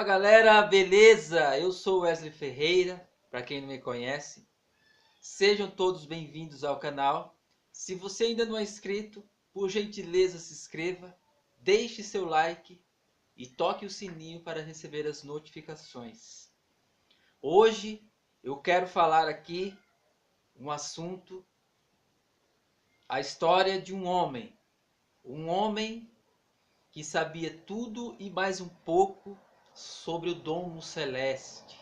Fala galera, beleza? Eu sou Wesley Ferreira, para quem não me conhece. Sejam todos bem-vindos ao canal. Se você ainda não é inscrito, por gentileza se inscreva, deixe seu like e toque o sininho para receber as notificações. Hoje eu quero falar aqui um assunto, a história de um homem que sabia tudo e mais um pouco sobre o domo celeste.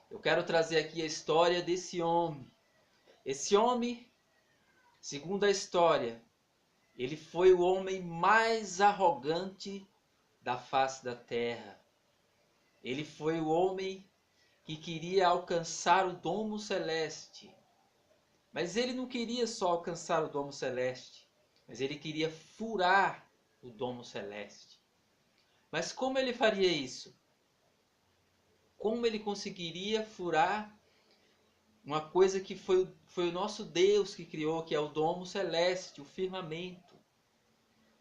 Eu quero trazer aqui a história desse homem. Esse homem, segundo a história, ele foi o homem mais arrogante da face da terra. Ele foi o homem que queria alcançar o domo celeste. Mas ele não queria só alcançar o domo celeste, mas ele queria furar o domo celeste. Mas como ele faria isso? Como ele conseguiria furar uma coisa que foi o nosso Deus que criou, que é o domo celeste, o firmamento?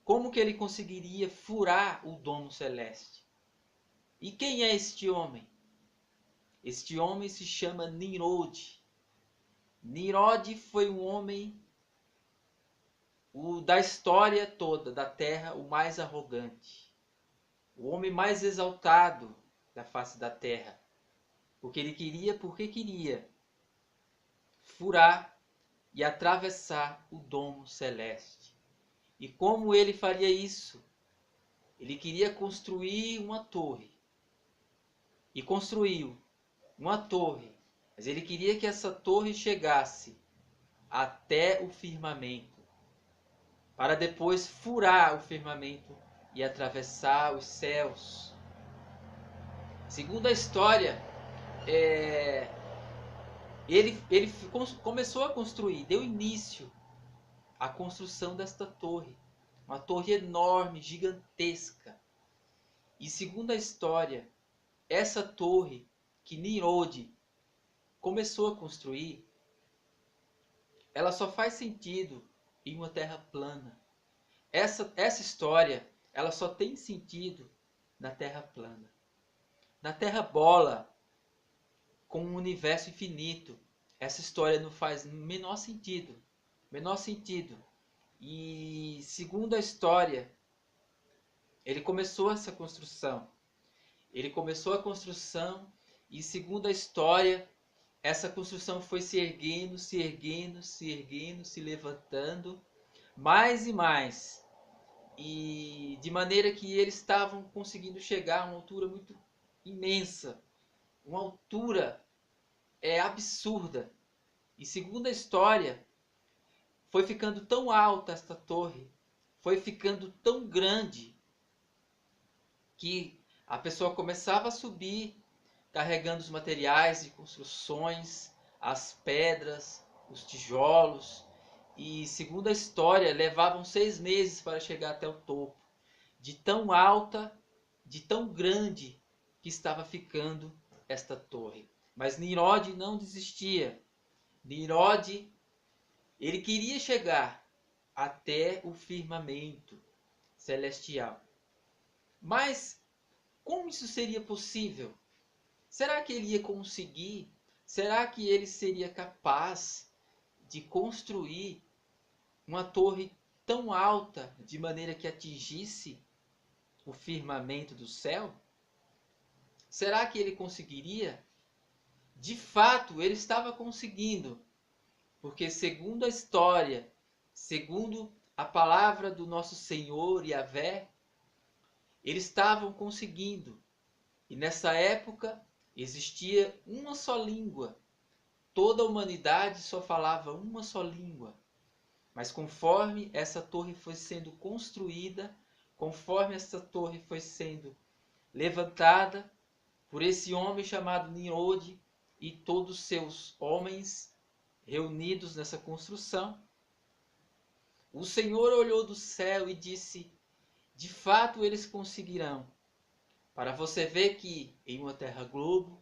Como que ele conseguiria furar o domo celeste? E quem é este homem? Este homem se chama Nimrod. Nimrod foi um homem da história toda da terra, o mais arrogante, o homem mais exaltado da face da terra. Porque queria furar e atravessar o domo celeste. E como ele faria isso? Ele queria construir uma torre. E construiu uma torre. Mas ele queria que essa torre chegasse até o firmamento, para depois furar o firmamento e atravessar os céus. Segundo a história, ele começou a construir, deu início à construção desta torre. Uma torre enorme, gigantesca. E segundo a história, essa torre que Nimrod começou a construir, ela só faz sentido em uma terra plana. Essa história, ela só tem sentido na terra plana. Na terra bola, com um universo infinito, essa história não faz menor sentido. Menor sentido. E segundo a história, ele começou essa construção. Ele começou a construção e, segundo a história, essa construção foi se erguendo, se erguendo, se erguendo, se levantando mais e mais. E de maneira que eles estavam conseguindo chegar a uma altura muito imensa. Uma altura absurda. E segundo a história, foi ficando tão alta esta torre, foi ficando tão grande, que a pessoa começava a subir carregando os materiais de construções, as pedras, os tijolos, e segundo a história levavam 6 meses para chegar até o topo, de tão alta, de tão grande que estava ficando esta torre. Mas Nimrod não desistia. Nimrod, ele queria chegar até o firmamento celestial. Mas como isso seria possível? Será que ele ia conseguir? Será que ele seria capaz de construir uma torre tão alta de maneira que atingisse o firmamento do céu? Será que ele conseguiria? De fato, ele estava conseguindo, porque segundo a história, segundo a palavra do nosso Senhor Yahvé, eles estavam conseguindo. E nessa época existia uma só língua. Toda a humanidade só falava uma só língua. Mas conforme essa torre foi sendo construída, conforme essa torre foi sendo levantada por esse homem chamado Nimrod e todos os seus homens reunidos nessa construção, o Senhor olhou do céu e disse: de fato eles conseguirão. Para você ver que em uma terra globo,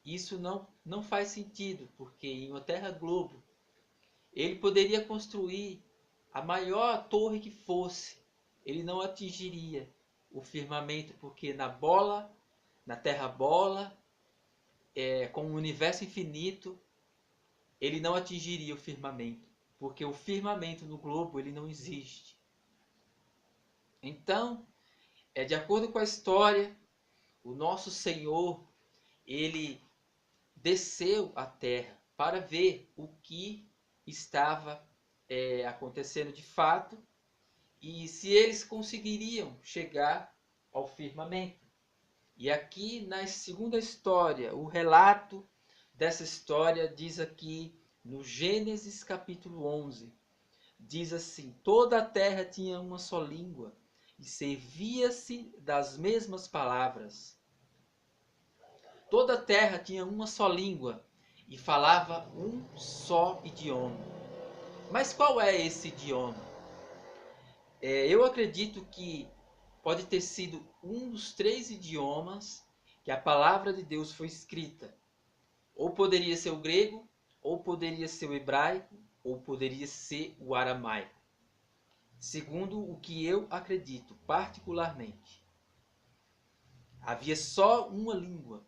isso não faz sentido, porque em uma terra globo, ele poderia construir a maior torre que fosse, ele não atingiria o firmamento, porque na terra bola, com o universo infinito, ele não atingiria o firmamento, porque o firmamento no globo ele não existe. Então, de acordo com a história, o nosso Senhor, ele desceu à terra para ver o que estava acontecendo de fato e se eles conseguiriam chegar ao firmamento. E aqui na segunda história, o relato dessa história diz aqui no Gênesis capítulo 11, diz assim: toda a terra tinha uma só língua e servia-se das mesmas palavras. Toda a terra tinha uma só língua e falava um só idioma. Mas qual é esse idioma? Eu acredito que pode ter sido um dos 3 idiomas que a palavra de Deus foi escrita. Ou poderia ser o grego, ou poderia ser o hebraico, ou poderia ser o aramaico. Segundo o que eu acredito particularmente. Havia só uma língua.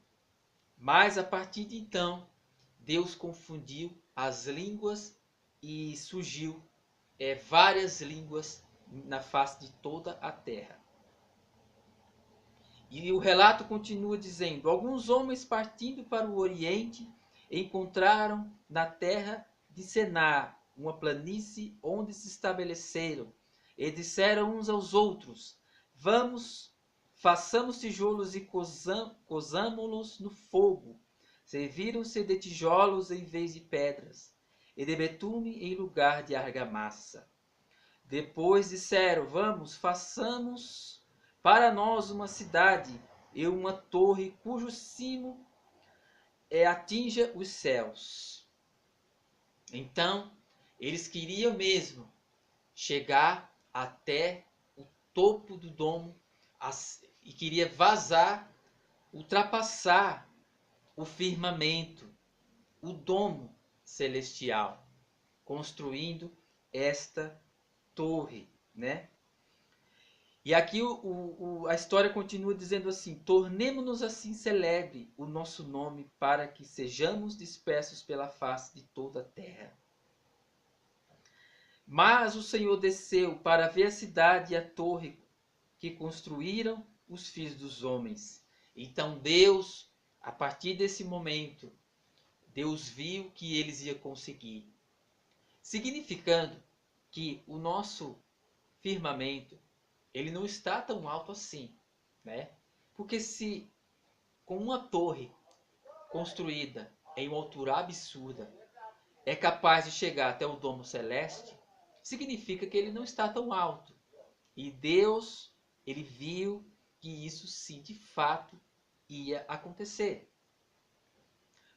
Mas a partir de então, Deus confundiu as línguas e surgiu várias línguas na face de toda a terra. E o relato continua dizendo: alguns homens partindo para o Oriente encontraram na terra de Senar uma planície onde se estabeleceram e disseram uns aos outros: vamos, façamos tijolos e cozamo-los no fogo. Serviram-se de tijolos em vez de pedras e de betume em lugar de argamassa. Depois disseram: vamos, façamos para nós uma cidade e uma torre cujo cimo atinja os céus. Então, eles queriam mesmo chegar até o topo do domo e queria vazar, ultrapassar o firmamento, o domo celestial, construindo esta torre, né? E aqui a história continua dizendo assim: tornemo-nos assim celebre o nosso nome para que sejamos dispersos pela face de toda a terra. Mas o Senhor desceu para ver a cidade e a torre que construíram os filhos dos homens. Então Deus, a partir desse momento, Deus viu que eles iam conseguir. Significando que o nosso firmamento, ele não está tão alto assim, né? Porque se com uma torre construída em uma altura absurda é capaz de chegar até o domo celeste, significa que ele não está tão alto. E Deus, ele viu que isso sim, de fato, ia acontecer.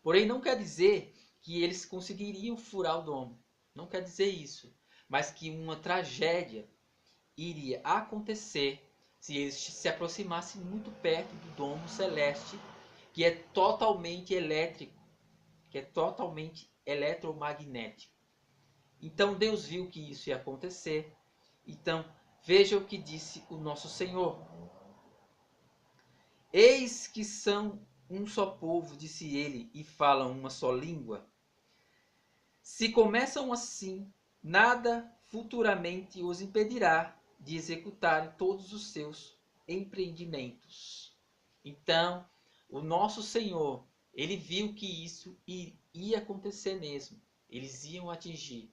Porém, não quer dizer que eles conseguiriam furar o domo. Não quer dizer isso. Mas que uma tragédia iria acontecer se eles se aproximassem muito perto do domo celeste, que é totalmente elétrico, que é totalmente eletromagnético. Então Deus viu que isso ia acontecer. Então veja o que disse o nosso Senhor: eis que são um só povo, disse ele, e falam uma só língua. Se começam assim, nada futuramente os impedirá de executarem todos os seus empreendimentos. Então, o nosso Senhor, ele viu que isso ia acontecer mesmo. Eles iam atingir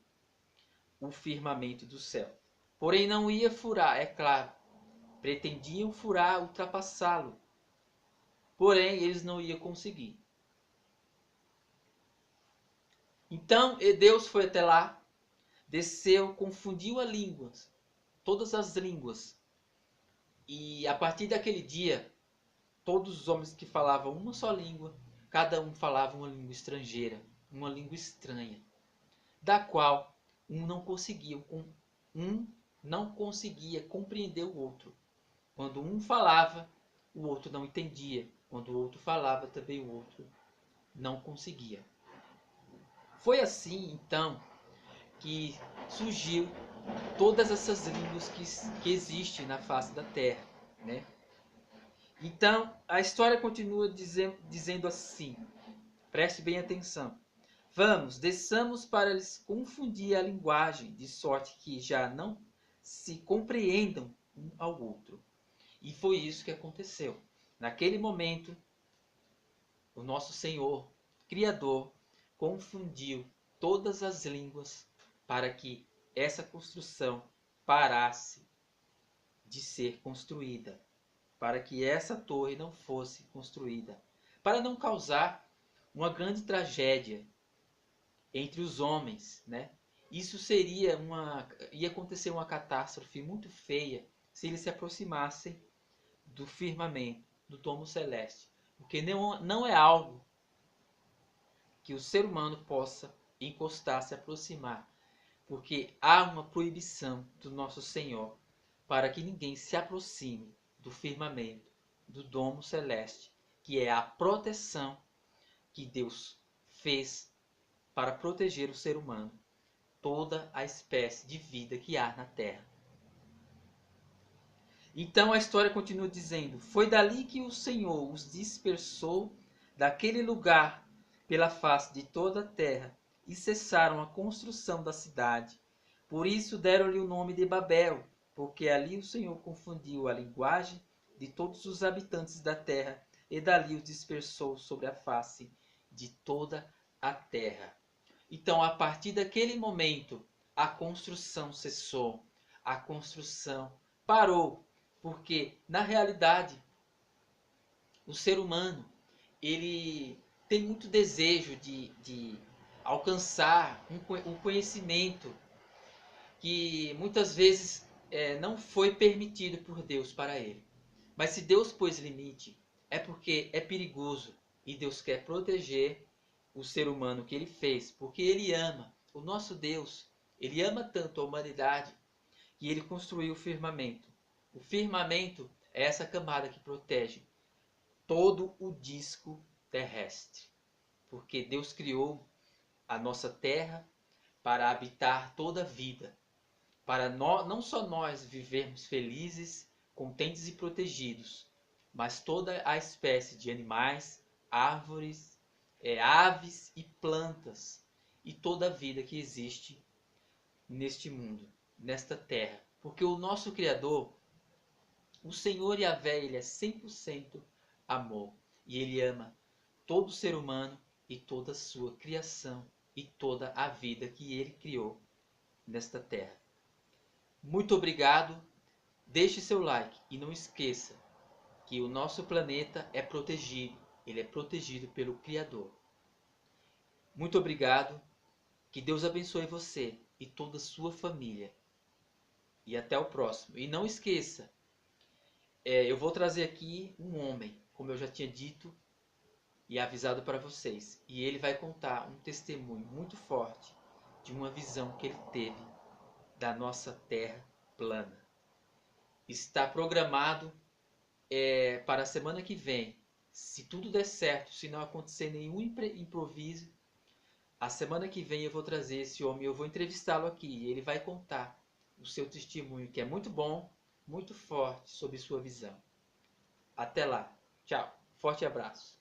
o firmamento do céu. Porém, não ia furar, é claro. Pretendiam furar, ultrapassá-lo. Porém, eles não iam conseguir. Então, Deus foi até lá, desceu, confundiu as línguas, todas as línguas. E a partir daquele dia, todos os homens que falavam uma só língua, cada um falava uma língua estrangeira, uma língua estranha, da qual um não conseguia compreender o outro. Quando um falava, o outro não entendia. Quando o outro falava, também o outro não conseguia. Foi assim, então, que surgiu todas essas línguas que existem na face da terra. né? Então, a história continua dizendo assim, preste bem atenção. Vamos, desçamos para lhes confundir a linguagem, de sorte que já não se compreendam um ao outro. E foi isso que aconteceu. Naquele momento, o nosso Senhor, Criador, confundiu todas as línguas para que essa construção parasse de ser construída, para que essa torre não fosse construída, para não causar uma grande tragédia entre os homens, né? Isso ia acontecer uma catástrofe muito feia se eles se aproximassem do firmamento, do domo celeste, porque não é algo que o ser humano possa encostar, se aproximar, porque há uma proibição do nosso Senhor para que ninguém se aproxime do firmamento, do domo celeste, que é a proteção que Deus fez para proteger o ser humano, toda a espécie de vida que há na terra. Então a história continua dizendo: foi dali que o Senhor os dispersou daquele lugar pela face de toda a terra e cessaram a construção da cidade. Por isso deram-lhe o nome de Babel, porque ali o Senhor confundiu a linguagem de todos os habitantes da terra e dali os dispersou sobre a face de toda a terra. Então, a partir daquele momento, a construção cessou, a construção parou, porque na realidade o ser humano ele tem muito desejo de alcançar um conhecimento que muitas vezes não foi permitido por Deus para ele. Mas se Deus pôs limite, é porque é perigoso e Deus quer proteger o ser humano que ele fez, porque ele ama. O nosso Deus, ele ama tanto a humanidade que ele construiu o firmamento. O firmamento é essa camada que protege todo o disco terrestre, porque Deus criou a nossa terra para habitar toda a vida, para não só nós vivermos felizes, contentes e protegidos, mas toda a espécie de animais, árvores, aves e plantas e toda a vida que existe neste mundo, nesta terra. Porque o nosso Criador, o Senhor Yahvé, ele é 100% amor. E ele ama todo ser humano e toda a sua criação e toda a vida que ele criou nesta terra. Muito obrigado. Deixe seu like e não esqueça que o nosso planeta é protegido. Ele é protegido pelo Criador. Muito obrigado. Que Deus abençoe você e toda a sua família. E até o próximo. E não esqueça, eu vou trazer aqui um homem, como eu já tinha dito e avisado para vocês. E ele vai contar um testemunho muito forte de uma visão que ele teve da nossa terra plana. Está programado para a semana que vem. Se tudo der certo, se não acontecer nenhum improviso, a semana que vem eu vou trazer esse homem, eu vou entrevistá-lo aqui e ele vai contar o seu testemunho, que é muito bom, muito forte, sobre sua visão. Até lá. Tchau. Forte abraço.